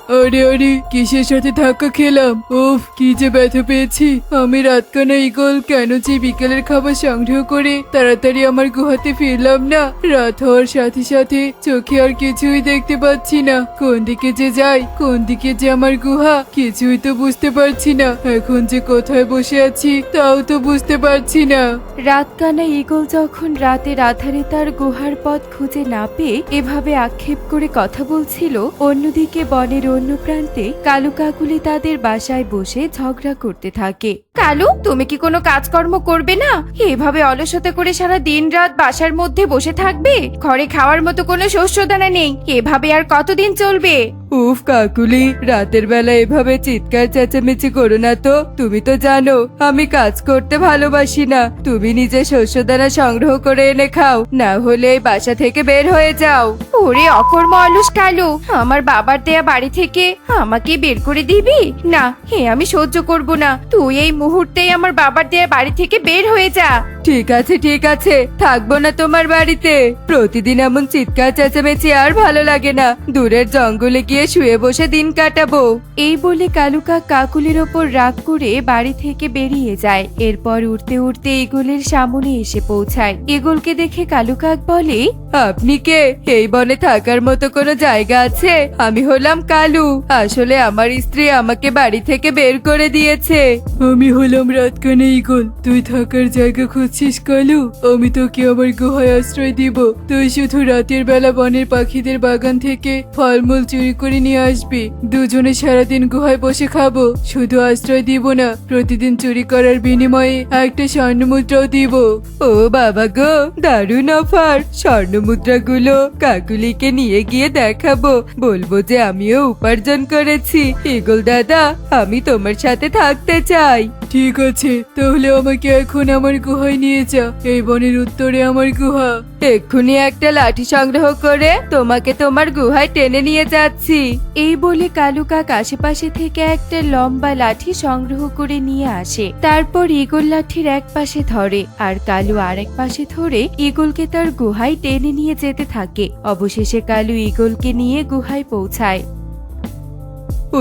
আরে আরে, কিসের সাথে ধাক্কা খেলাম? উফ, কি যে ব্যথা পেয়েছি। আমি রাতকানা ঈগল কেন যে বিকেলের খাবার সংগ্রহ করে তাড়াতাড়ি আমার গুহাতে ফিরলাম না? রাত হওয়ার সাথে সাথে চোখে আর কিছুই দেখতে পাচ্ছি না। কোন দিকে যে যাই, কোন দিকে যে আমার গুহা, কিছুই তো বুঝতে পারছি না। এখন যে কোথায় বসে আছি তাও তো বুঝতে পারছি না। রাতকানা ঈগল যখন রাতের আধারে তার গুহার পথ খুঁজে না পেয়ে এভাবে আক্ষেপ করে কথা বলছিল, অন্যদিকে বনের অন্য প্রান্তে কালু কাকুলি তাদের বাসায় বসে ঝগড়া করতে থাকে। কালু, তুমি কি কোনো কাজকর্ম করবে না? এভাবে অলসতা করে সারা দিন রাত বাসার মধ্যে বসে থাকবে? ঘরে খাওয়ার মতো কোনো শস্যদানা নেই, এভাবে আর কতদিন চলবে? উফ কাকুলি, রাতের বেলা এভাবে চিৎকার চেঁচামেচি করো না তো। তুমি তো জানো আমি কাজ করতে ভালোবাসি না। তুমি নিজে শস্যদানা সংগ্রহ করে এনে খাও, না হলে এই বাসা থেকে বের হয়ে যাও। ওরে অকর্ম অলস কালু, আমার বাবার দেয়া বাড়ি থেকে আমাকে বের করে দিবি? না, আমি সহ্য করব না। তুই এই মুহূর্তেই আমার বাবার দেয়া বাড়ি থেকে বের হয়ে যা। ঠিক আছে ঠিক আছে, থাকবো না তোমার বাড়িতে। প্রতিদিন এমন চিৎকার চেঁচামেচি আর ভালো লাগে না। দূরের জঙ্গলে গিয়ে শুয়ে বসে দিন কাটাবো। এই বলে কালুকা কাকুলির ওপর রাগ করে বাড়ি থেকে বেরিয়ে যায়। এরপর উড়তে উড়তে ঈগলের সামনে এসে পৌঁছায়। ঈগলকে দেখে কালুকাক বলে, আপনি কে? এই বনে থাকার মতো কোনো জায়গা আছে? আমি হলাম কালু। আসলে আমার স্ত্রী আমাকে বাড়ি থেকে বের করে দিয়েছে। আমি হলাম রাতকানা ঈগল। তুই থাকার জায়গা খুঁজছিস কালু? আমি তোকে আমার গুহায় আশ্রয় দিব। তুই শুধু রাতের বেলা বনের পাখিদের বাগান থেকে ফলমূল চুরি করে নিয়ে আসবি। দুজনে সারাদিন গুহায় বসে খাবো। শুধু আশ্রয় দিব না, প্রতিদিন চুরি করার বিনিময়ে একটা স্বর্ণ মুদ্রাও দিব। ও বাবা গো, দারুণ অফার! স্বর্ণ মুদ্রাগুলো কাকুলিকে নিয়ে গিয়ে দেখাবো, বলবো যে আমিও উপার্জন করেছি। ঈগল দাদা, আমি তোমার সাথে থাকতে চাই। ঠিক আছে, তাহলে আমাকে এখন আমার গুহায় নিয়ে যা। এই বনের উত্তরে আমার গুহা। এক্ষুনি একটা লাঠি সংগ্রহ করে তোমাকে তোমার গুহায় টেনে নিয়ে যাচ্ছি। এই বলে কালুকাক আশেপাশে থেকে একটা লম্বা লাঠি সংগ্রহ করে নিয়ে আসে। তারপর ঈগল লাঠির এক পাশে ধরে আর কালু আরেক পাশে ধরে ঈগলকে তার গুহায় টেনে নিয়ে যেতে থাকে। অবশেষে কালু ঈগলকে নিয়ে গুহায় পৌঁছায়।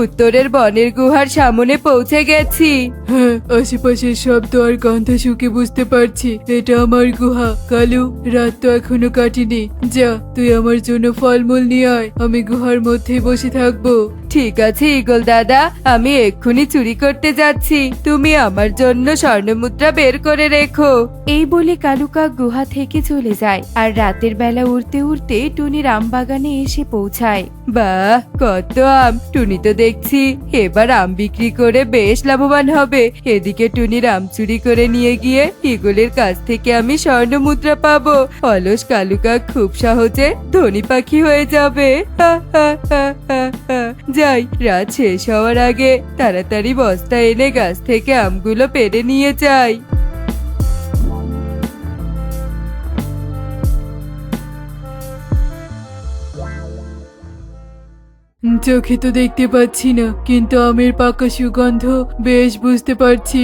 উত্তরের বনের গুহার সামনে পৌঁছে গেছি। হ্যাঁ, আশেপাশের শব্দ আর গন্ধ শুকে বুঝতে পারছি এটা আমার গুহা। কালু, রাত তো এখনো কাটেনি। যা, তুই আমার জন্য ফলমূল নিয়ে আয়। আমি গুহার মধ্যেই বসে থাকবো। ঠিক আছে ঈগল দাদা, আমি এক্ষুনি চুরি করতে যাচ্ছি। তুমি আমার জন্য স্বর্ণমুদ্রা বের করে রেখো। এই বলে কালুকাক গুহা থেকে চলে যায় আর রাতের বেলা উড়তে উড়তে টুনির আম বাগানে এসে পৌঁছায়। বাহ, কত আম! টুনি তো দেখছি এবার আম বিক্রি করে বেশ লাভবান হবে। এদিকে টুনির আম চুরি করে নিয়ে গিয়ে ঈগলের কাছ থেকে আমি স্বর্ণ মুদ্রা পাবো। অলস কালুকাক খুব সহজে ধনী পাখি হয়ে যাবে। হা হা হা হা হা। যাই, রাত শেষ হওয়ার আগে তাড়াতাড়ি বস্তা এনে গাছ থেকে আমগুলো পেড়ে নিয়ে যাই। চোখে তো দেখতে পাচ্ছি না, কিন্তু আমের পাকা সুগন্ধ বেশ বুঝতে পারছি।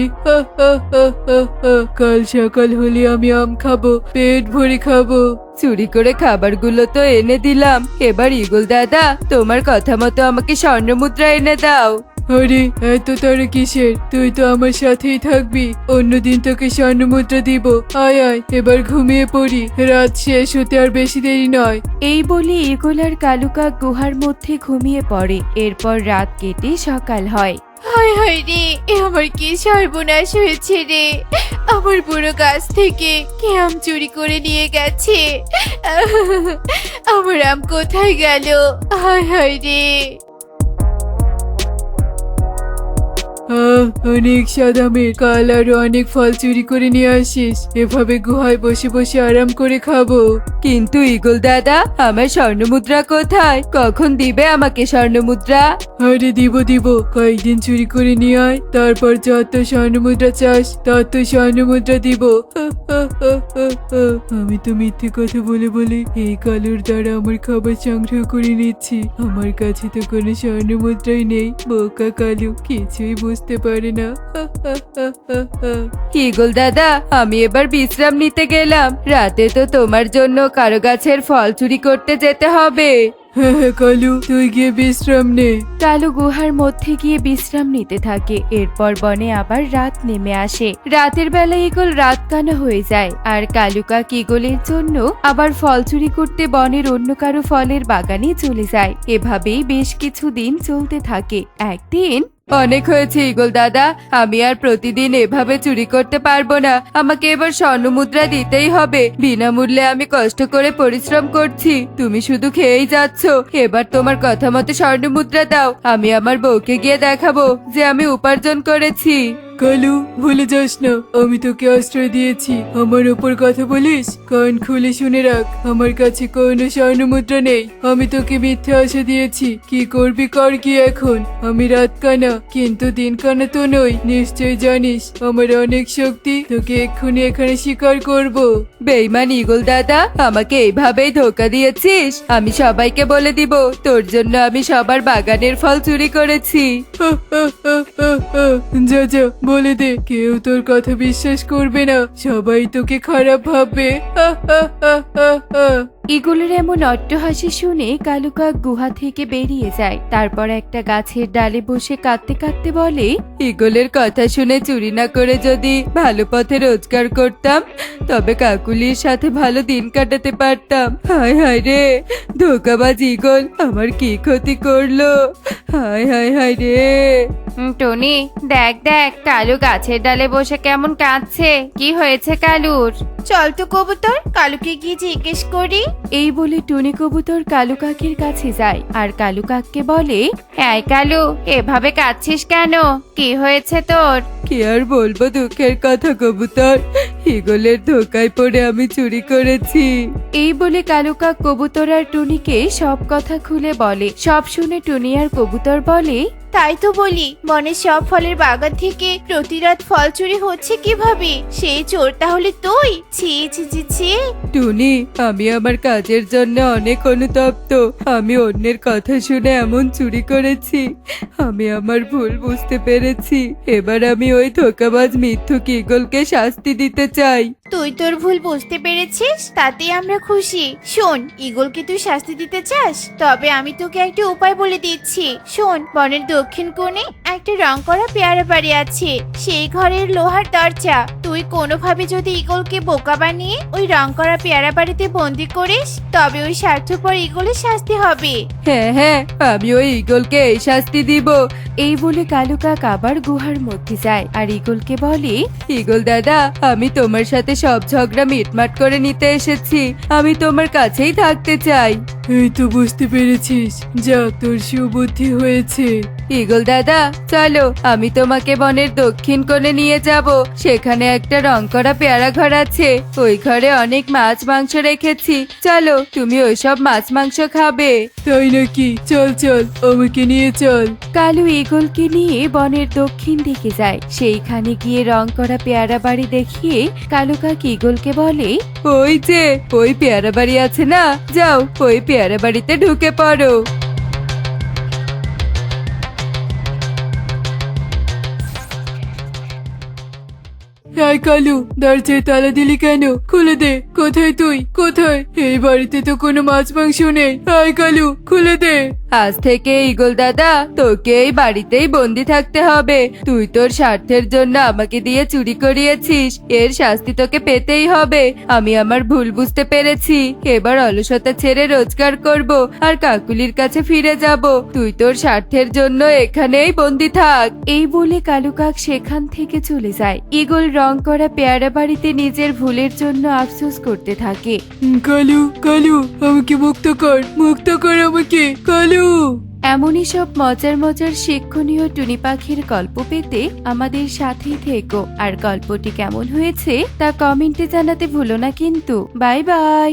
কাল সকাল হলে আমি আম খাবো, পেট ভরে খাবো। চুরি করে খাবারগুলো তো এনে দিলাম, এবার ঈগল দাদা তোমার কথা মতো আমাকে স্বর্ণ মুদ্রা এনে দাও। আরে এত তাড়া কিসের? তুই তো আমার সাথেই থাকবি, অন্যদিন তোকে স্বর্ণ মুদ্রা দিব। আয় আয়, এবার ঘুমিয়ে পড়ি, রাত শেষ হতে আর বেশি দেরি নয়। এই বলে ঈগল আর কালুকাক গুহার মধ্যে ঘুমিয়ে পড়ে। এরপর রাত কেটে সকাল হয়। হায় হায় রে, আমার কি সর্বনাশ হয়েছে রে! আমার বুড়ো গাছ থেকে কে আম চুরি করে নিয়ে গেছে। আমার আম কোথায় গেল? হায় হায় রে! অনেক সাদামের, কাল আরো অনেক ফল চুরি করে নিয়ে আসিস। এভাবে গুহায় বসে বসে আরাম করে খাবো। কিন্তু ঈগল দাদা, আমার স্বর্ণ মুদ্রা কোথায়? কখন দিবে আমাকে স্বর্ণ মুদ্রা? আরে দিব দিব, কয়েকদিন চুরি করে নিয়ে আয়, তারপর যত স্বর্ণ মুদ্রা চাস তত স্বর্ণ মুদ্রা দিব। আমি তো মিথ্যে কথা বলে বলে এই কালুর দ্বারা আমার খাবার সংগ্রহ করে নিচ্ছি। আমার কাছে তো কোনো স্বর্ণ মুদ্রাই নেই। বোকা কালু কিছুই বুঝতে পারে না। ঈগল দাদা, আমি এবার বিশ্রাম নিতে গেলাম। রাতে তো তোমার জন্য কারো গাছের ফল চুরি করতে যেতে হবে। হ্যাঁ হ্যাঁ কালু, তুই গিয়ে বিশ্রাম নে। কালু গুহার মধ্যে গিয়ে বিশ্রাম নিতে থাকে। এরপর বনে আবার রাত নেমে আসে। রাতের বেলা ঈগল রাত কানা হয়ে যায়, আর কালু কাক ঈগলের জন্য আবার ফল চুরি করতে বনের অন্য কারো ফলের বাগানে চলে যায়। এভাবেই বেশ কিছু দিন চলতে থাকে। একদিন, অনেক হয়েছে ঈগল দাদা, আমি আর প্রতিদিন এভাবে চুরি করতে পারবো না। আমাকে এবার স্বর্ণমুদ্রা দিতেই হবে। বিনামূল্যে আমি কষ্ট করে পরিশ্রম করছি, তুমি শুধু খেয়েই যাচ্ছ। এবার তোমার কথা মতো স্বর্ণমুদ্রা দাও, আমি আমার বউকে গিয়ে দেখাবো যে আমি উপার্জন করেছি। কালু, ভুলে যাস না, আমি তোকে আশ্রয় দিয়েছি। আমার ওপর কথা বলিস? কান খুলে শুনে রাখ, আমার কাছে কোনো স্বর্ণমুদ্রা নেই। আমি তোকে মিথ্যে আশা দিয়েছি। কি করবি কর কি এখন। আমি রাত কানা, কিন্তু দিন কানা তো নই। নিশ্চয় জানিস আমার অনেক শক্তি। তোকে এক্ষুনি এখানে শিকার করব। বেঈমান ঈগল দাদা, আমাকে এইভাবেই ধোকা দিয়েছিস? আমি সবাইকে বলে দিব তোর জন্য আমি সবার বাগানের ফল চুরি করেছি। যা যা, বলে দে, কেউ তোর কথা বিশ্বাস করবে না, সবাই তোকে খারাপ ভাববে। ঈগলের এমন অট্টহাসি শুনে কালু কাক গুহা থেকে বেরিয়ে যায়। তারপর একটা গাছের ডালে বসে কাঁদতে কাঁদতে বলে, ঈগলের কথা শুনে চুরি না করে যদি ভালো পথে রোজগার করতাম, তবে কাকুলির সাথে ভালো দিন কাটাতে পারতাম। হায় হায় রে, ধোকাবাজ ঈগল আমার কি ক্ষতি করলো। হায় হায় হায় রে। টনি, দেখ দেখ, কালু গাছের ডালে বসে কেমন কাঁদছে। কি হয়েছে কালুর? চল তো কবুতর, কালুকে গিয়ে জিজ্ঞেস করি। এই বলে টুনি কবুতর কালু কাকের কাছে যায় আর কালু কাককে বলে, এই কালু, এভাবে কাঁদছিস কেন? কি হয়েছে তোর? কি আর বলবো দুঃখের কথা কবুতর, ঈগলের ধোকায় পড়ে আমি চুরি করেছি। এই বলে কালু কাক কবুতর আর টুনিকে সব কথা খুলে বলে। সব শুনে টুনি আর কবুতর বলে, তাই তো বলি, বনের সব ফলের বাগান থেকে প্রতি রাত ফল চুরি হচ্ছে কিভাবে? সেই চোর তাহলে তুই? ছি ছি ছি ছি। টুনি, আমি আমার কাজের জন্য অনেক অনুতপ্ত। আমি অন্যের কথা শুনে এমন চুরি করেছি। আমি আমার ভুল বুঝতে পেরেছি। এবার আমি ওই ধোকাবাজ মিথ্যুক ঈগলকে শাস্তি দিতে চাই। তুই তোর ভুল বুঝতে পেরেছিস, তাতেই আমরা খুশি। শোন, ঈগলকে তুই শাস্তি দিতে চাস, তবে আমি তোকে একটা উপায় বলে দিচ্ছি। শোন, বনের দক্ষিণ কোণে একটা রং করা পেয়ারা বাড়ি আছে। সেই ঘরের লোহার দরজা। তুই কোনোভাবে যদি ঈগলকে বোকা বানিয়ে ওই রং করা পেয়ারা বাড়িতে বন্দি করিস, তবে ওই স্বার্থপর ঈগলের শাস্তি হবে। হ্যাঁ হ্যাঁ, আমি ওই ঈগলকে এই শাস্তি দিব। এই বলে কালু কাক আবার গুহার মধ্যে যায় আর ঈগলকে বলে, ঈগল দাদা, আমি তোমার সাথে সব ঝগড়া মিটমাট করে নিতে এসেছি। আমি তোমার কাছেই থাকতে চাই। এই তো বুঝতে পেরেছিস, যা তোর সুবুদ্ধি হয়েছে। ঈগল দাদা, চলো, আমি তোমাকে বনের দক্ষিণ কোণে নিয়ে যাব। সেখানে একটা রং করা পেয়ারা ঘর আছে। ওই ঘরে অনেক মাছ মাংস রেখেছি। চলো, তুমি ওইসব মাছ মাংস খাবে। তাই নাকি? চল চল, আমাকে নিয়ে চল। কালু ঈগলকে নিয়ে বনের দক্ষিণ দিকে যায়। সেইখানে গিয়ে রং করা পেয়ারা বাড়ি দেখিয়ে কালু কাক ঈগলকে বলে, ওই যে ওই পেয়ারা বাড়ি আছে না, যাও ওই পেয়ারা বাড়িতে ঢুকে পড়ো। হাই কালু, দরজায় তালা দিলি কেন? খুলে দে। কোথায় তুই? কোথায়? এই বাড়িতে তো কোনো মাছ মাংস নেই। হাই কালু, খুলে দে। আজ থেকে ঈগল দাদা, তোকে এই বাড়িতেই বন্দি থাকতে হবে। তুই তোর স্বার্থের জন্য আমাকে দিয়ে চুরি করিয়েছিস, এর শাস্তি তোকে পেতেই হবে। আমি আমার ভুল বুঝতে পেরেছি। এবার অলসতা ছেড়ে রোজগার করব আর কাকুলির কাছে ফিরে যাব। তুই তোর স্বার্থের জন্য এখানেই বন্দি থাক। এই বলে কালু কাক সেখান থেকে চলে যায়। ঈগল রং করা পেয়ারা বাড়িতে নিজের ভুলের জন্য আফসোস করতে থাকে। কালু, কালু, আমাকে মুক্ত কর, মুক্ত কর আমাকে, কালু। এমনই সব মজার মজার শিক্ষণীয় টুনি পাখির গল্প পেতে আমাদের সাথেই থেকো। আর গল্পটি কেমন হয়েছে তা কমেন্টে জানাতে ভুলো না কিন্তু। Bye bye.